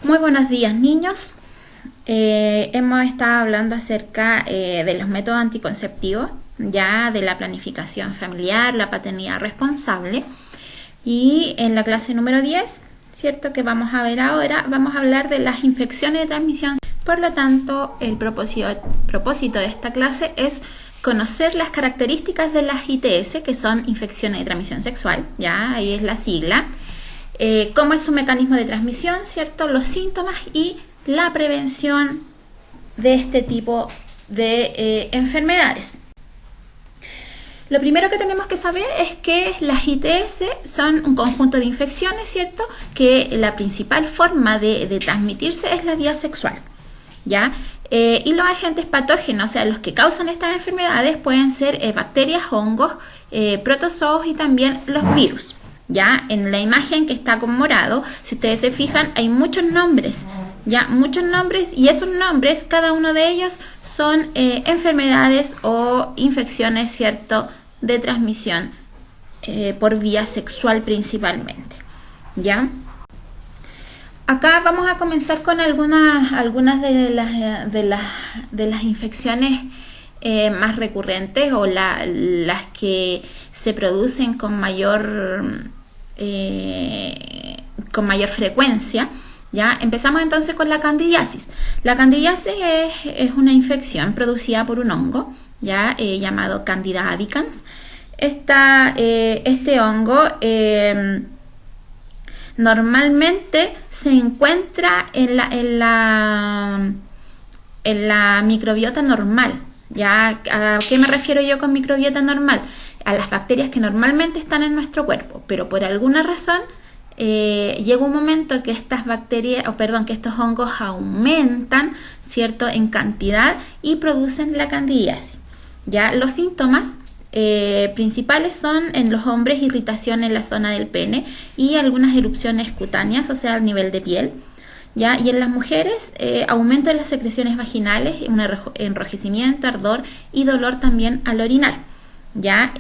Muy buenos días, niños. Hemos estado hablando acerca de los métodos anticonceptivos, ya de la planificación familiar, la paternidad responsable. Y en la clase número 10, ¿cierto? Que vamos a ver ahora, vamos a hablar de las infecciones de transmisión. Por lo tanto, el propósito de esta clase es conocer las características de las ITS, que son infecciones de transmisión sexual, ya ahí es la sigla. Cómo es su mecanismo de transmisión, ¿cierto? Los síntomas y la prevención de este tipo de enfermedades. Lo primero que tenemos que saber es que las ITS son un conjunto de infecciones, ¿cierto? Que la principal forma de transmitirse es la vía sexual, ¿ya? Y los agentes patógenos, o sea, los que causan estas enfermedades pueden ser bacterias, hongos, protozoos y también los virus. Ya en la imagen que está con morado, si ustedes se fijan, hay muchos nombres, y esos nombres, cada uno de ellos son enfermedades o infecciones, ¿cierto?, de transmisión por vía sexual principalmente, ¿ya? Acá vamos a comenzar con algunas de las infecciones más recurrentes o las que se producen con mayor frecuencia. ¿Ya? Empezamos entonces con la candidiasis. La candidiasis es una infección producida por un hongo, ¿ya? Llamado Candida albicans. Este hongo normalmente se encuentra en la microbiota normal. ¿Ya? ¿A qué me refiero yo con microbiota normal? A las bacterias que normalmente están en nuestro cuerpo, pero por alguna razón llega un momento que que estos hongos aumentan, ¿cierto?, en cantidad y producen la candidiasis. ¿Ya? Los síntomas principales son en los hombres irritación en la zona del pene y algunas erupciones cutáneas, o sea, al nivel de piel. ¿Ya? Y en las mujeres, aumento de las secreciones vaginales, un enrojecimiento, ardor y dolor también al orinar. ¿Ya?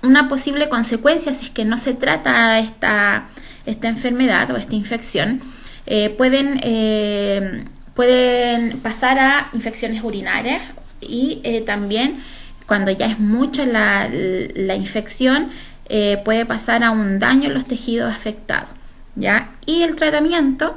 Una posible consecuencia, si es que no se trata esta enfermedad o esta infección, pueden pasar a infecciones urinarias y también, cuando ya es mucha la infección, puede pasar a un daño en los tejidos afectados. ¿Ya? Y el tratamiento,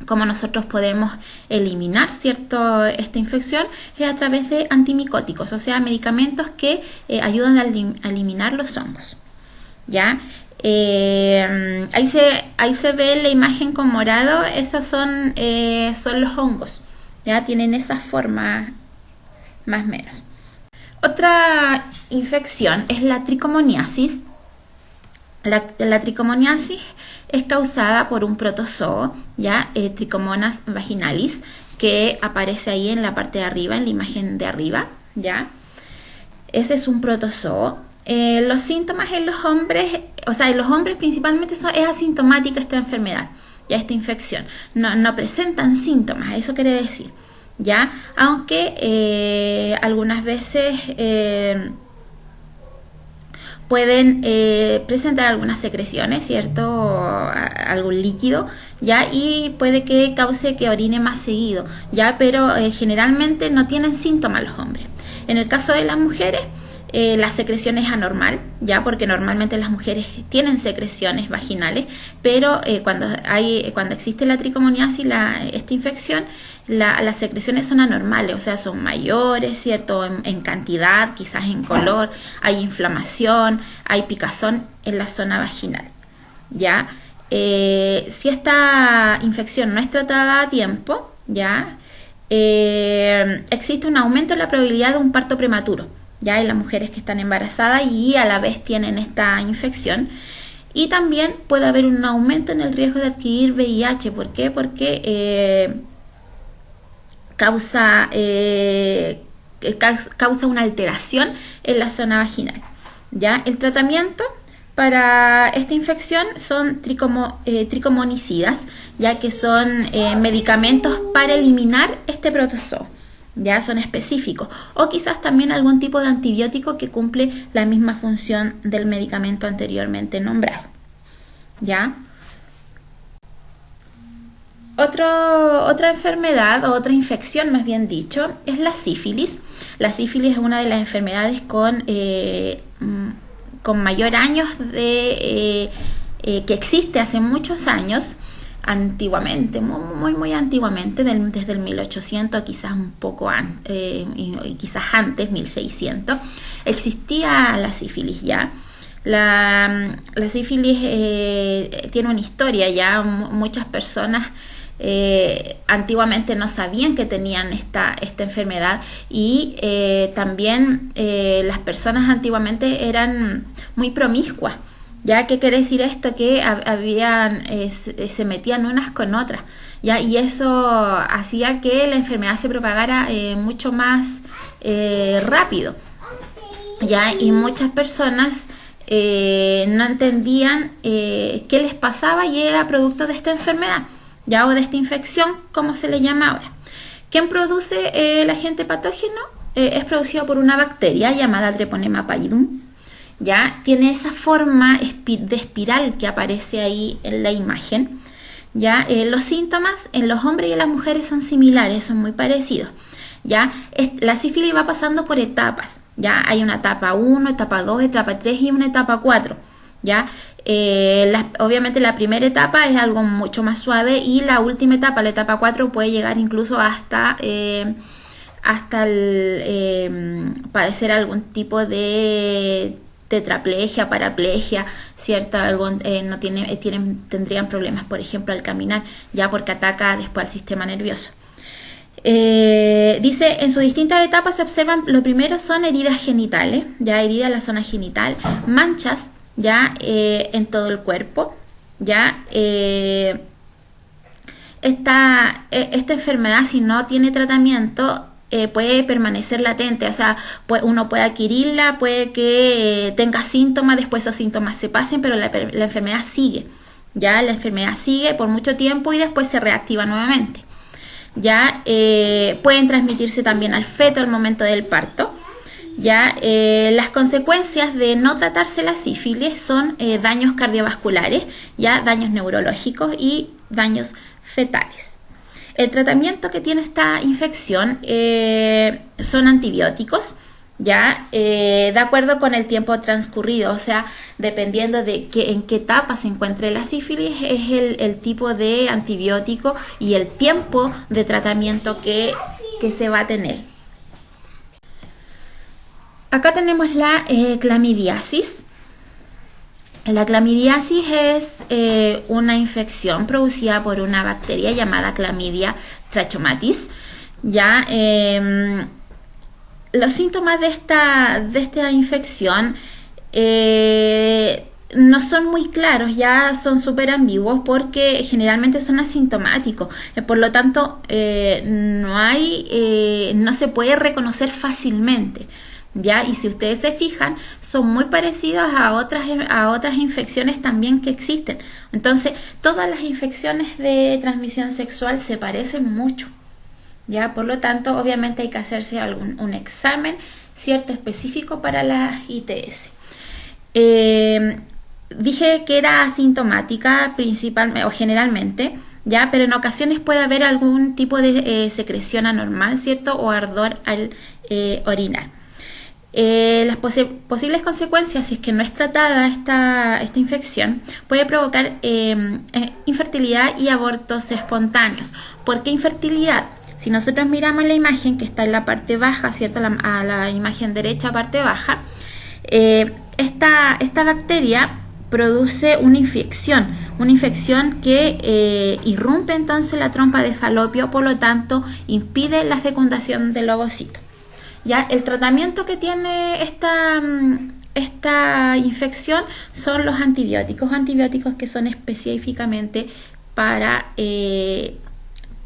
como nosotros podemos eliminar, ¿cierto?, esta infección, es a través de antimicóticos, o sea, medicamentos que ayudan a eliminar los hongos. ¿Ya? Ahí se ve la imagen con morado, esos son los hongos. ¿Ya? Tienen esa forma más o menos. Otra infección es la tricomoniasis. La tricomoniasis es causada por un protozoo, ¿ya? Trichomonas vaginalis, que aparece ahí en la parte de arriba, en la imagen de arriba, ¿ya? Ese es un protozoo. Los síntomas en los hombres, o sea, en los hombres principalmente es asintomática esta enfermedad, ya esta infección. No presentan síntomas, eso quiere decir, ¿ya? Aunque algunas veces pueden presentar algunas secreciones, ¿cierto? Algún líquido, ¿ya? Y puede que cause que orine más seguido, ¿ya? Pero generalmente no tienen síntomas los hombres. En el caso de las mujeres, la secreción es anormal, ¿ya? Porque normalmente las mujeres tienen secreciones vaginales, pero cuando existe la tricomoniasis, esta infección, las secreciones son anormales, o sea, son mayores, ¿cierto? En cantidad, quizás en color, hay inflamación, hay picazón en la zona vaginal, ¿ya? Si esta infección no es tratada a tiempo, ¿ya? Existe un aumento en la probabilidad de un parto prematuro, ya en las mujeres que están embarazadas y a la vez tienen esta infección. Y también puede haber un aumento en el riesgo de adquirir VIH. ¿Por qué? Porque causa una alteración en la zona vaginal. ¿Ya? El tratamiento para esta infección son tricomonicidas, ya que son medicamentos para eliminar este protozoo. Ya son específicos, o quizás también algún tipo de antibiótico que cumple la misma función del medicamento anteriormente nombrado. ¿Ya? Otra enfermedad o otra infección, más bien dicho, es la sífilis. La sífilis es una de las enfermedades con mayor años que existe hace muchos años, antiguamente, muy antiguamente, desde el 1800, quizás un poco antes, quizás antes, 1600, existía la sífilis ya. La sífilis tiene una historia ya. Muchas personas antiguamente no sabían que tenían esta enfermedad, y también las personas antiguamente eran muy promiscuas. ¿Ya? ¿Qué quiere decir esto? Que se metían unas con otras, ¿ya? Y eso hacía que la enfermedad se propagara mucho más rápido, ¿ya? Y muchas personas no entendían qué les pasaba, y era producto de esta enfermedad, ¿ya? O de esta infección, como se le llama ahora. ¿Quién produce el agente patógeno? Es producido por una bacteria llamada Treponema pallidum. ¿Ya? Tiene esa forma de espiral que aparece ahí en la imagen, ¿ya? Los síntomas en los hombres y en las mujeres son similares, son muy parecidos, ¿ya? La sífilis va pasando por etapas, ¿ya? Hay una etapa 1, etapa 2, etapa 3 y una etapa 4, ¿ya? Obviamente la primera etapa es algo mucho más suave, y la última etapa, la etapa 4, puede llegar incluso hasta padecer algún tipo de tetraplegia, paraplegia, ¿cierto? Tendrían problemas, por ejemplo, al caminar, ya porque ataca después al sistema nervioso. Dice, en sus distintas etapas se observan, lo primero son heridas genitales, ya heridas en la zona genital, manchas, ya en todo el cuerpo, ya esta enfermedad, si no tiene tratamiento, puede permanecer latente, o sea, uno puede adquirirla, puede que tenga síntomas, después esos síntomas se pasen, pero la enfermedad sigue, ya la enfermedad sigue por mucho tiempo y después se reactiva nuevamente, ya pueden transmitirse también al feto al momento del parto, ya las consecuencias de no tratarse la sífilis son daños cardiovasculares, ya daños neurológicos y daños fetales. El tratamiento que tiene esta infección son antibióticos, ¿ya? De acuerdo con el tiempo transcurrido, o sea, dependiendo de en qué etapa se encuentre la sífilis, es el tipo de antibiótico y el tiempo de tratamiento que se va a tener. Acá tenemos la clamidiasis. La clamidiasis es una infección producida por una bacteria llamada Clamidia trachomatis. Ya, los síntomas de esta infección no son muy claros, ya son súper ambiguos porque generalmente son asintomáticos. Por lo tanto, no se puede reconocer fácilmente. ¿Ya? Y si ustedes se fijan, son muy parecidos a otras infecciones también que existen. Entonces, todas las infecciones de transmisión sexual se parecen mucho, ¿ya? Por lo tanto, obviamente hay que hacerse un examen, ¿cierto?, específico para las ITS. Dije que era asintomática principalmente o generalmente, ¿ya? Pero en ocasiones puede haber algún tipo de secreción anormal, ¿cierto?, o ardor al orinar. Las posibles consecuencias, si es que no es tratada esta infección, puede provocar infertilidad y abortos espontáneos. ¿Por qué infertilidad? Si nosotros miramos la imagen que está en la parte baja, ¿cierto?, a la imagen derecha, parte baja, esta bacteria produce una infección que irrumpe entonces la trompa de Falopio, por lo tanto impide la fecundación del ovocito. Ya, el tratamiento que tiene esta infección son los antibióticos que son específicamente para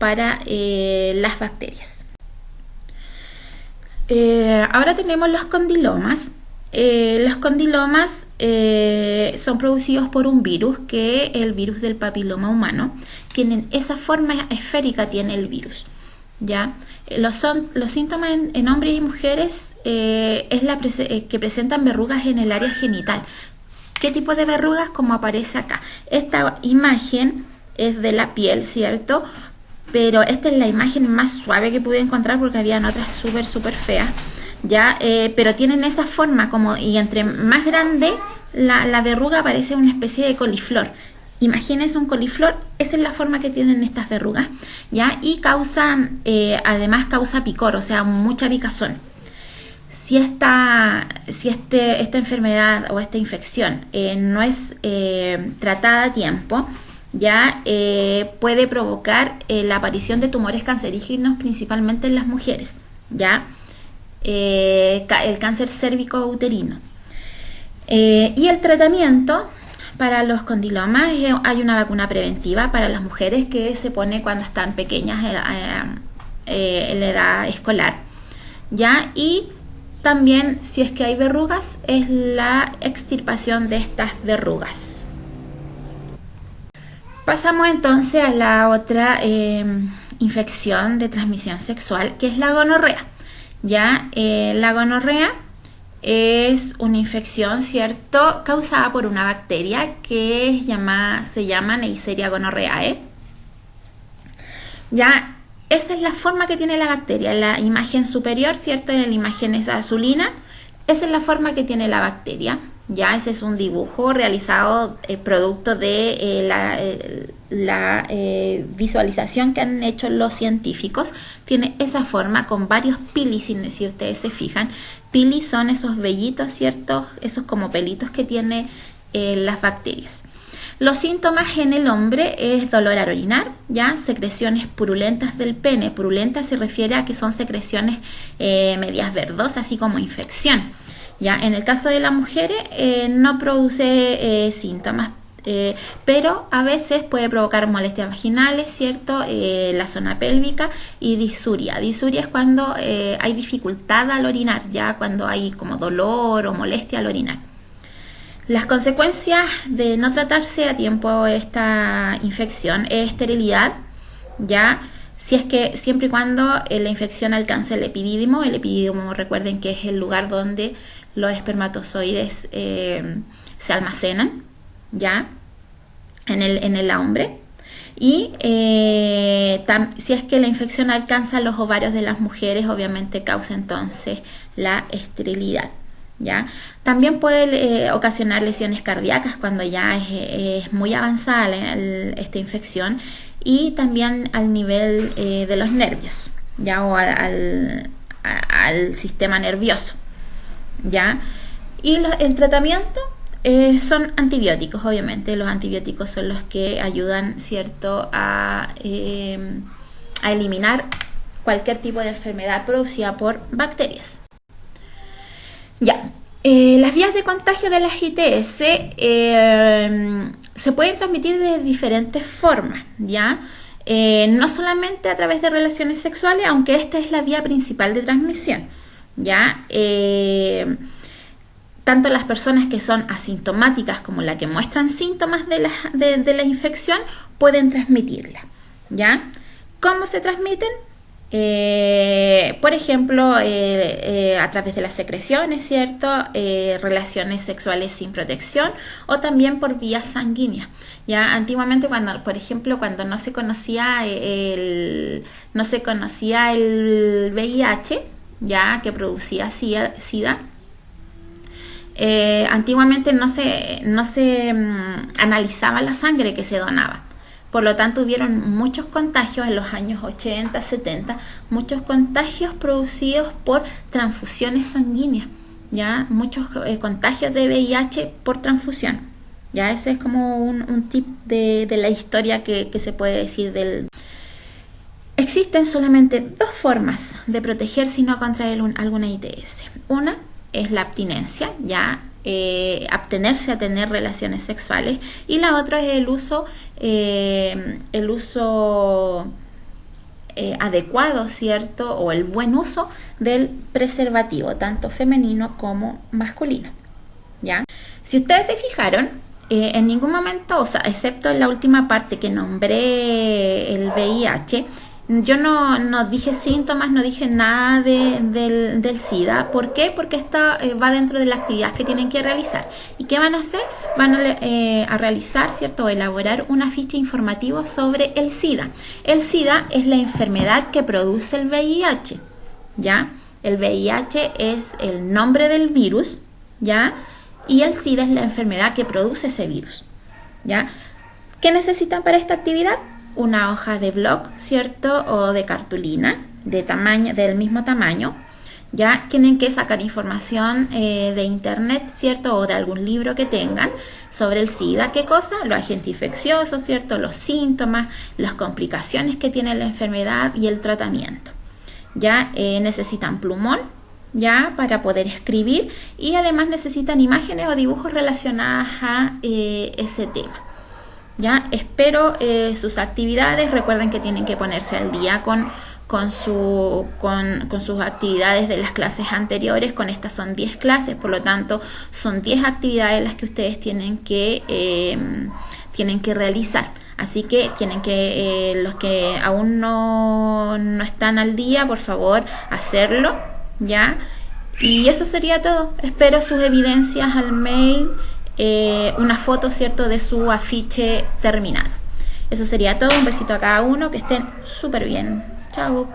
las bacterias. Ahora tenemos los condilomas. Los condilomas son producidos por un virus, que es el virus del papiloma humano. Tienen esa forma esférica, tiene el virus, ¿ya? Los síntomas en hombres y mujeres es que presentan verrugas en el área genital. ¿Qué tipo de verrugas? Como aparece acá. Esta imagen es de la piel, ¿cierto? pero esta es la imagen más suave que pude encontrar porque habían otras súper feas, ¿ya? Pero tienen esa forma como, y entre más grande la verruga parece una especie de coliflor. Imagínense un coliflor, esa es la forma que tienen estas verrugas, ¿ya? Y además causa picor, o sea, mucha picazón. Si esta enfermedad o esta infección no es tratada a tiempo, ya puede provocar la aparición de tumores cancerígenos, principalmente en las mujeres, ya el cáncer cérvico-uterino. Y el tratamiento para los condilomas, hay una vacuna preventiva para las mujeres que se pone cuando están pequeñas en la edad escolar, ya, y también, si es que hay verrugas, es la extirpación de estas verrugas. Pasamos entonces a la otra infección de transmisión sexual, que es la gonorrea. Ya, la gonorrea es una infección, ¿cierto?, causada por una bacteria que se llama Neisseria gonorrheae. Ya, esa es la forma que tiene la bacteria. La imagen superior, ¿cierto?, en la imagen esa azulina, esa es la forma que tiene la bacteria. Ya, ese es un dibujo realizado producto de la visualización que han hecho los científicos. Tiene esa forma con varios pili, si ustedes se fijan. Pili son esos vellitos, ¿cierto?, esos como pelitos que tiene las bacterias. Los síntomas en el hombre es dolor al orinar, ya, secreciones purulentas del pene. Purulenta se refiere a que son secreciones medias verdosas, así como infección. Ya, en el caso de las mujeres no produce síntomas, pero a veces puede provocar molestias vaginales, ¿cierto? La zona pélvica y disuria. Disuria es cuando hay dificultad al orinar, ya cuando hay como dolor o molestia al orinar. Las consecuencias de no tratarse a tiempo esta infección es esterilidad, ya, si es que siempre y cuando la infección alcance el epidídimo. El epidídimo, recuerden que es el lugar donde los espermatozoides se almacenan, ya, en el hombre. Y si es que la infección alcanza los ovarios de las mujeres, obviamente causa entonces la esterilidad, ¿ya? También puede ocasionar lesiones cardíacas cuando ya es muy avanzada esta infección, y también al nivel de los nervios, ¿ya? O al sistema nervioso, ¿ya? Y el tratamiento son antibióticos, obviamente. Los antibióticos son los que ayudan, ¿cierto?, a eliminar cualquier tipo de enfermedad producida por bacterias. Ya, las vías de contagio de las ITS se pueden transmitir de diferentes formas, ¿ya? No solamente a través de relaciones sexuales, aunque esta es la vía principal de transmisión, ¿ya? Tanto las personas que son asintomáticas como las que muestran síntomas de la infección pueden transmitirla, ¿ya? ¿Cómo se transmiten? Por ejemplo, a través de las secreciones, ¿cierto? Relaciones sexuales sin protección, o también por vías sanguíneas. Ya antiguamente, por ejemplo, cuando no se conocía el VIH, ya, que producía SIDA, antiguamente no se analizaba la sangre que se donaba. Por lo tanto, hubieron muchos contagios en los años 80, 70, muchos contagios producidos por transfusiones sanguíneas, ¿ya? Muchos contagios de VIH por transfusión. Ya, ese es como un tip de la historia que se puede decir del... Existen solamente dos formas de protegerse y no contraer alguna ITS. Una es la abstinencia, ya, abstenerse a tener relaciones sexuales, y la otra es el uso adecuado, ¿cierto?, o el buen uso del preservativo, tanto femenino como masculino, ¿ya? Si ustedes se fijaron, en ningún momento, o sea, excepto en la última parte que nombré el VIH, Yo no dije síntomas, no dije nada del SIDA. ¿Por qué? Porque esto va dentro de las actividades que tienen que realizar. ¿Y qué van a hacer? Van a realizar, ¿cierto? O elaborar un afiche informativo sobre el SIDA. El SIDA es la enfermedad que produce el VIH, ¿ya? El VIH es el nombre del virus, ¿ya? Y el SIDA es la enfermedad que produce ese virus, ¿ya? ¿Qué necesitan para esta actividad? Una hoja de blog, ¿cierto? O de cartulina del mismo tamaño. Ya tienen que sacar información de internet, ¿cierto? O de algún libro que tengan sobre el SIDA. ¿Qué cosa? Los agentes infecciosos, ¿cierto? Los síntomas, las complicaciones que tiene la enfermedad y el tratamiento. Ya necesitan plumón, ya, para poder escribir, y además necesitan imágenes o dibujos relacionados a ese tema. Ya, espero sus actividades. Recuerden que tienen que ponerse al día con sus actividades de las clases anteriores. Con estas son 10 clases, por lo tanto son 10 actividades las que ustedes tienen que realizar. Así que los que aún no están al día, por favor, hacerlo, ¿ya? Y eso sería todo. Espero sus evidencias al mail, una foto, ¿cierto?, de su afiche terminado. Eso sería todo. Un besito a cada uno. Que estén súper bien. Chao.